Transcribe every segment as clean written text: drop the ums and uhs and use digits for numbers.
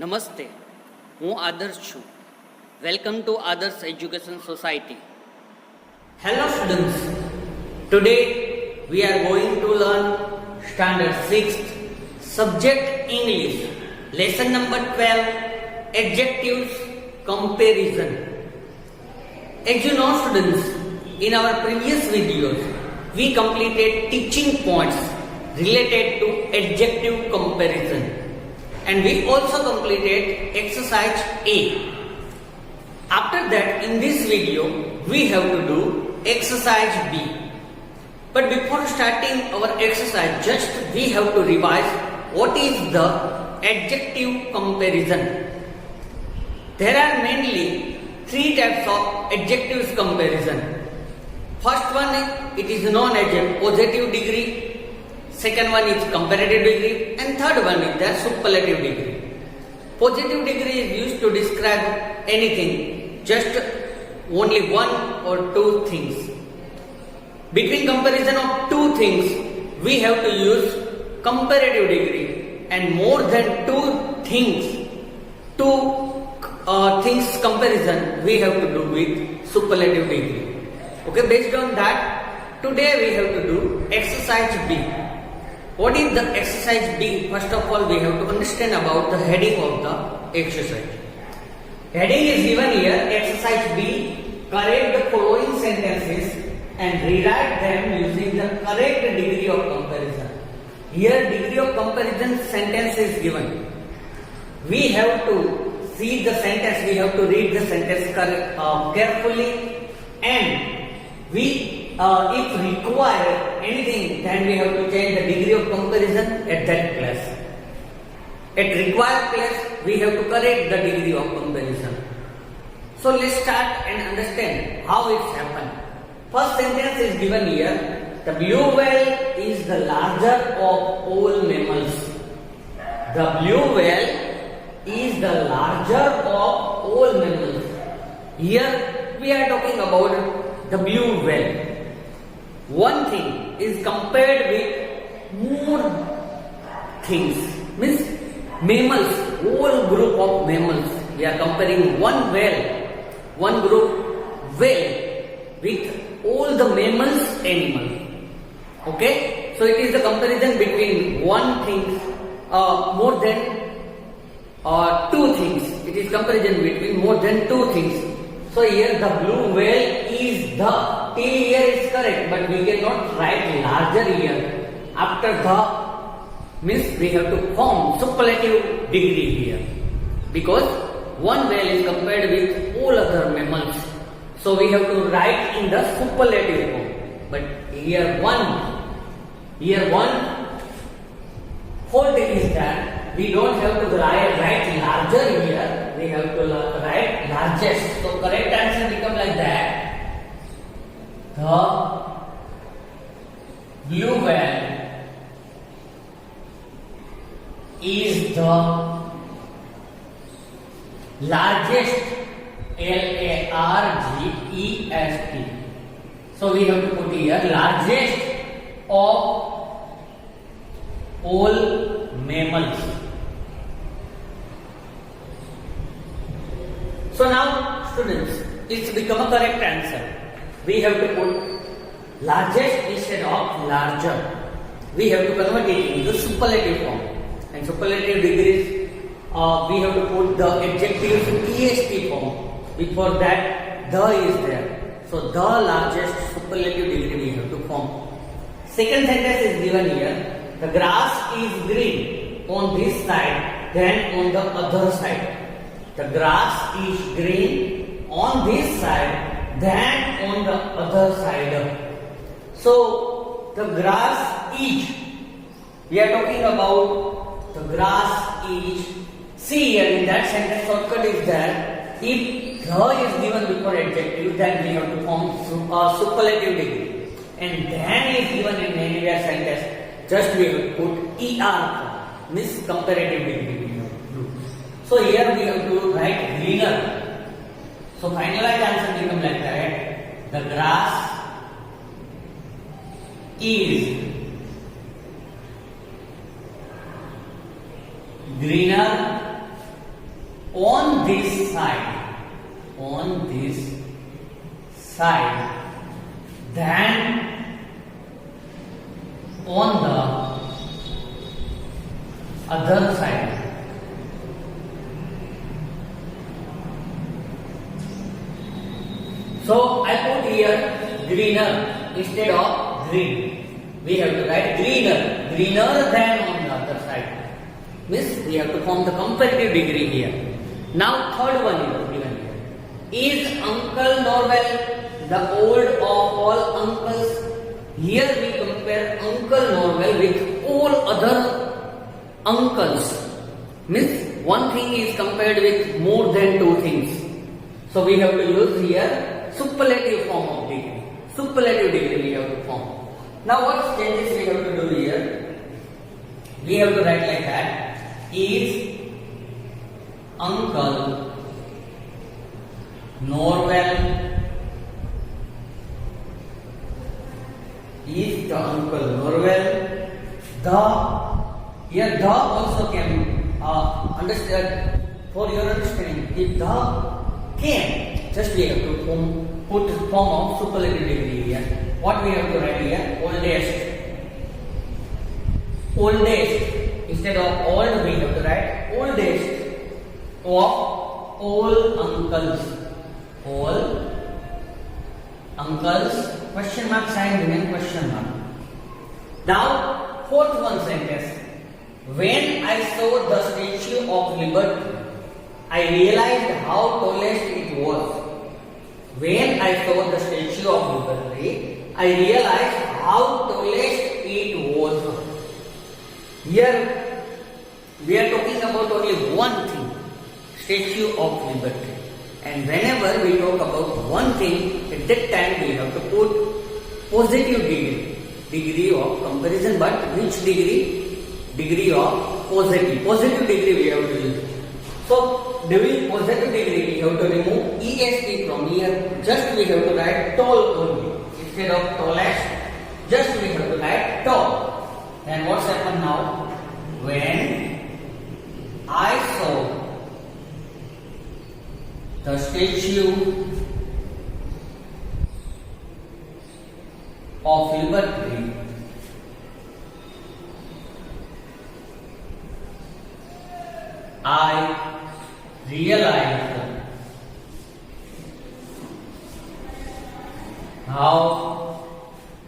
નમસ્તે, હું આદર્શ છું. વેલકમ ટુ આદર્શ education society. Hello students, today we are going to learn standard 6th subject English, lesson number 12, adjectives comparison. As you know students, in our previous videos we completed teaching points related to adjective comparison. And we also completed exercise A. After that, in this video, we have to do exercise B. But before starting our exercise, just we have to revise what is the adjective comparison. There are mainly three types of adjectives comparison. First one, it is known as a positive degree. Second one is comparative degree, and third one is the superlative degree. Positive degree is used to describe anything, just only one or two things. Between comparison of two things, we have to use comparative degree, and more than two things comparison, we have to do with superlative degree. Okay, based on that, today we have to do exercise B. What is the exercise B? First of all, we have to understand about the heading of the exercise. Heading is given here, exercise B, correct the following sentences and rewrite them using the correct degree of comparison. Here degree of comparison sentence is given. We have to see the sentence, we have to read the sentence carefully, and if required anything, then we have to change the degree of comparison at that place. At required place, we have to correct the degree of comparison. So let's start and understand how it's happened. First sentence is given here. The blue whale is the larger of all mammals. The blue whale is the larger of all mammals. Here we are talking about the blue whale. One thing is compared with more things, means mammals, whole group of mammals. We are comparing one whale, one group whale with all the mammals animals. Okay, so it is the comparison between one thing, more than two things. It is comparison between more than two things. So here the blue whale is the, till here is correct, but we cannot write larger here. After the means we have to form superlative degree here, because one whale is compared with all other mammals. So we have to write in the superlative form. But here one fault is that we don't have to write larger here, we have to write largest. So correct answer become like that. The blue whale is the largest, largest. So we have to put here largest of all mammals. So now students, it's become a correct answer. We have to put largest instead of larger. We have to convert it into superlative form. And superlative degrees, we have to put the adjectives est form. Before that, the is there. So the largest superlative degree we have to form. Second sentence is given here. The grass is green on this side than on the other side. The grass is green on this side than on the other side. So the grass is, we are talking about the grass is, see here in that sentence shortcut is there. If the is given before adjective, then we have to form superlative degree. And then is given in anywhere sentence, just we have to put er, means comparative degree. So here we have to write greener. So finalized answer become like that. The grass is greener on this side than on the other side. So I put here greener instead of green. We have to write greener than on the other side. Means we have to form the comparative degree here. Now third one is given here. Is Uncle Norwell the old of all uncles? Here we compare Uncle Norwell with all other uncles. Means one thing is compared with more than two things. So we have to use here superlative form of degree. Superlative degree we have to form. Now what changes we have to do here? We have to write like that. Is Uncle Norwell, is the Uncle Norwell here the also can understand for your understanding. If the can, just we have to put the form of superlative degree here. What we have to write here? Oldest. Instead of old, we have to write oldest of all uncles. All uncles, question mark sign remain question mark. Now, fourth one sentence. When I saw the Statue of Liberty, I realized how tallest it was. When I saw the Statue of Liberty, I realized how tallest it was. Here we are talking about only one thing, Statue of Liberty. And whenever we talk about one thing, at that time we have to put positive degree of comparison. But which degree? Degree of positive. Positive degree we have to use. So during positive degree we have to remove est from here. Just we have to write tall only. Instead of tallest, just we have to write tall. And what's happened now? When I saw the Statue of Liberty, I realized how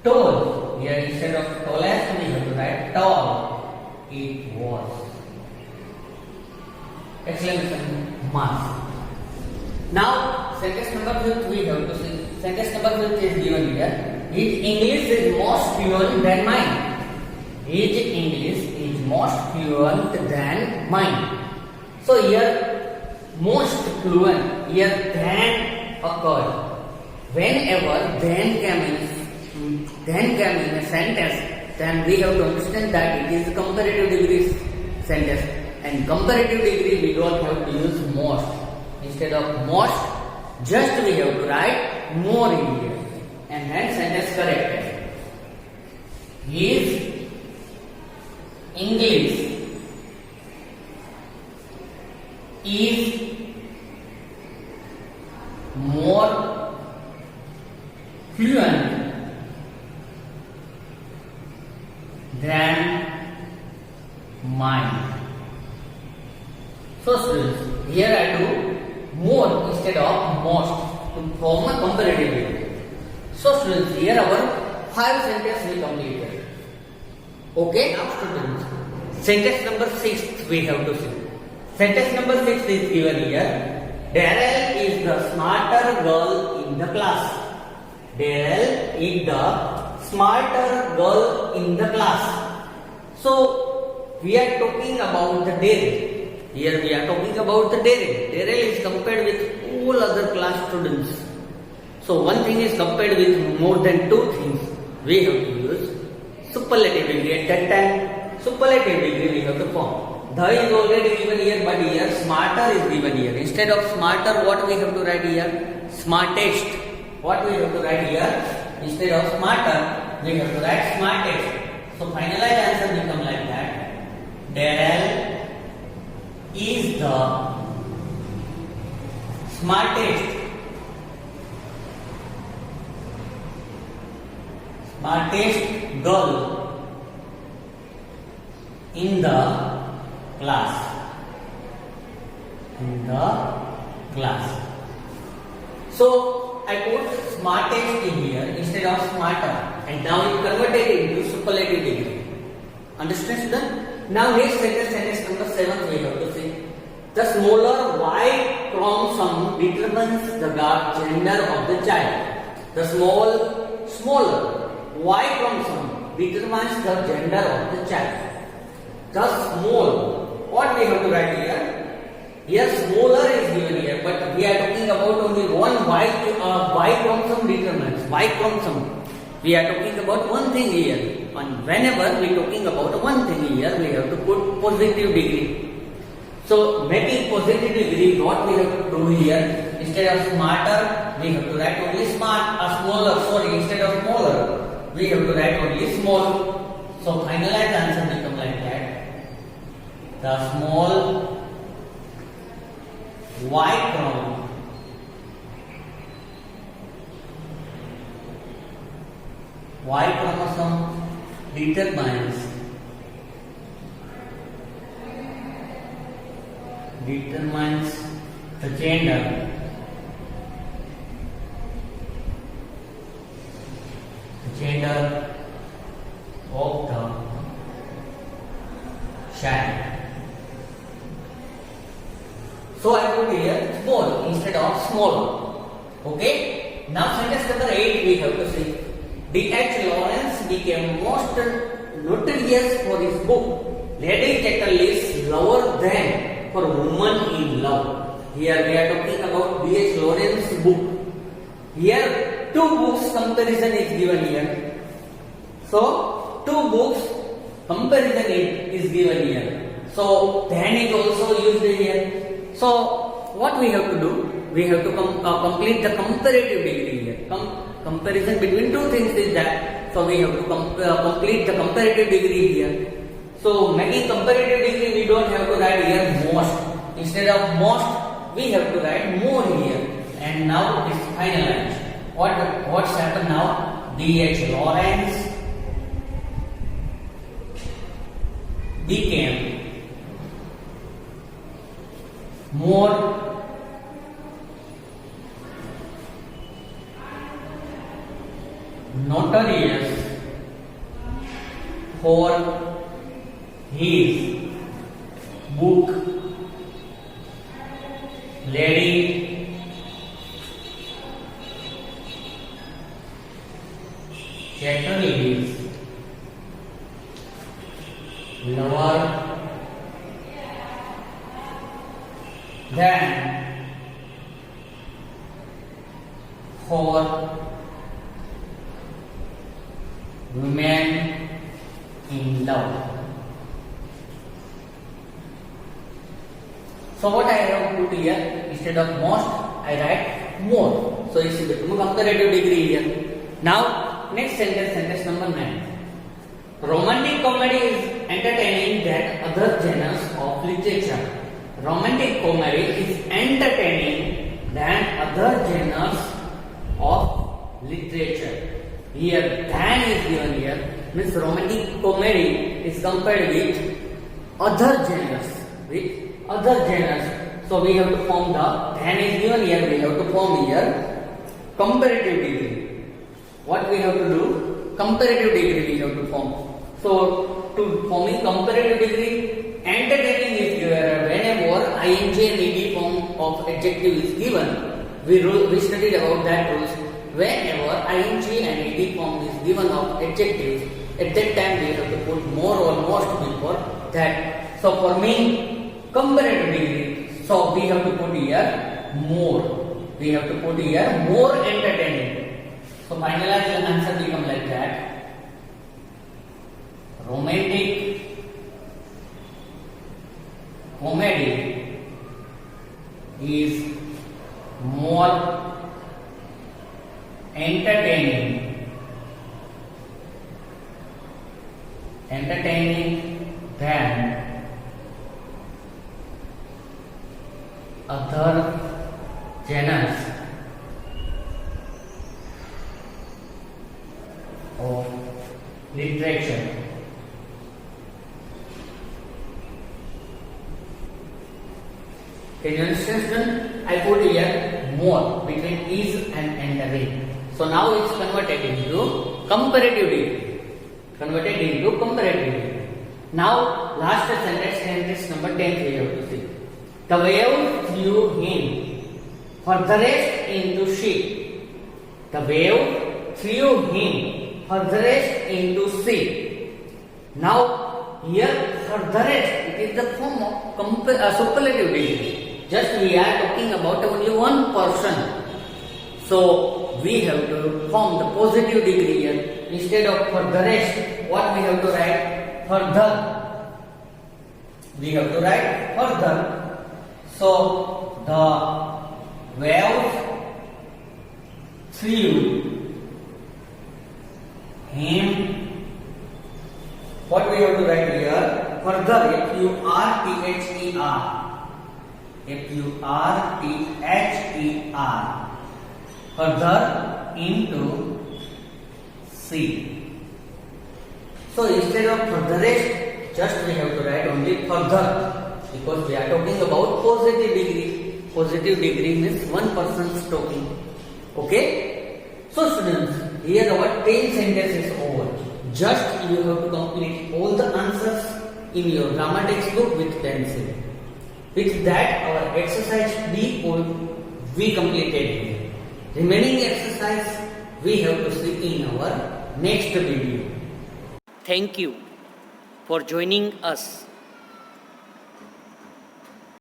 tall, here instead of tallest we have to write tall it was. Exclamation mark. Now sentence number 5 we have to see. Sentence number 5 is given here. His English is most fluent than mine. His English is most fluent than mine. So here most fluent, here than occurred. Whenever then came in a sentence, then we have to understand that it is a comparative degree sentence. And comparative degree we don't have to use most. Instead of most, just we have to write more in here. And then sentence corrected. His English is more fluent than mine. So students, here I do more instead of most to form a comparative degree. So students, here our 5 sentences we completed. Okay, now students, sentence number 6 we have to see. Sentence number 6 is given here. Daryl is the smarter girl in the class. Daryl is the smarter girl in the class. So we are talking about the Daryl. Here we are talking about the Daryl. Daryl is compared with all other class students. So one thing is compared with more than 2 things. We have to use superlative degree. At that time, superlative degree we have to form. The is already given here, but here smarter is given here. Instead of smarter, what we have to write here? Smartest. What we have to write here? Instead of smarter, we have to write smartest. So finalized answer become like that. Daryl is the smartest girl in the class. So I put smartest in here instead of smarter, and now it converted into superlative degree. Understand, student? Now next sentence number 7 we have to see. The smaller Y chromosome determines the gender of the child. The smaller Y chromosome determines the gender of the child. The small, what we have to write here? Here smaller is given here, but we are talking about only one Y chromosome determines Y chromosome. We are talking about one thing here, and whenever we are talking about one thing here, we have to put positive degree. So making positive degree, what we have to do here, instead of smarter, we have to write only smart, instead of smaller, we have to write only small. So finalized answer become like that. The small Y chromosome determines the gender of the child. So I put here small instead of small. Okay. Now sentence number 8 we have to see. D.H. Lawrence became most notorious for his book Lady Chatterley's Lower Than for Woman in Love. Here we are talking about D.H. Lawrence's book. Here two books comparison is given here. So two books comparison is given here. So than is also used here. So what we have to do? We have to complete the comparative degree here. Comparison between two things is that. So we have to complete the comparative degree here. So making comparative degree, we don't have to write here most. Instead of most, we have to write more here. And now it's finalized. What's happened now? D.H. Lawrence became more notorious for his book Lady Chatterley's Lower Than for Women in Love. So what I have put here, instead of most, I write more. So it's become comparative degree here. Now, next sentence number 9. Romantic comedy is entertaining than other genres of literature. Romantic comedy is entertaining than other genres of literature. Here, than is given here. Means romantic comedy is compared with other genres. So we have to form the than is given here. We have to form here comparative degree. What we have to do? Comparative degree we have to form. So to forming comparative degree, entertaining is given whenever ing and ed form of adjective is given. We studied about that rules. Whenever ing and ed form is given of adjectives, at that time we have to put more or most before that. So for me, comparative degree, so we have to put here more. We have to put here more entertaining. So finalized answer become like that. Romantic comedy is more entertaining than other genus of literature. Can you understand? I put here more between is and entering. So now it's converted into comparative degree. Converted into comparative degree. Now last sentence number 10 we have to see. The wave threw him furthest into sea. The wave threw him furthest into sea. Now here furthest it is the form of superlative degree. Just we are talking about only one person. So we have to form the positive degree here. Instead of furthest, what we have to write? Further. We have to write further. So the waves threw him. What we have to write here? Further. F-U-R-T-H-E-R. F-U-R-T-H-E-R. Further into sea. So instead of furthest, just we have to write only further, because we are talking about positive degree. Positive degree means one person's talking. Okay? So students, here our 10 sentences is over. Just you have to complete all the answers in your grammar textbook with pencil. With that, our exercise B we completed here. Remaining exercise we have to see in our next video. Thank you for joining us.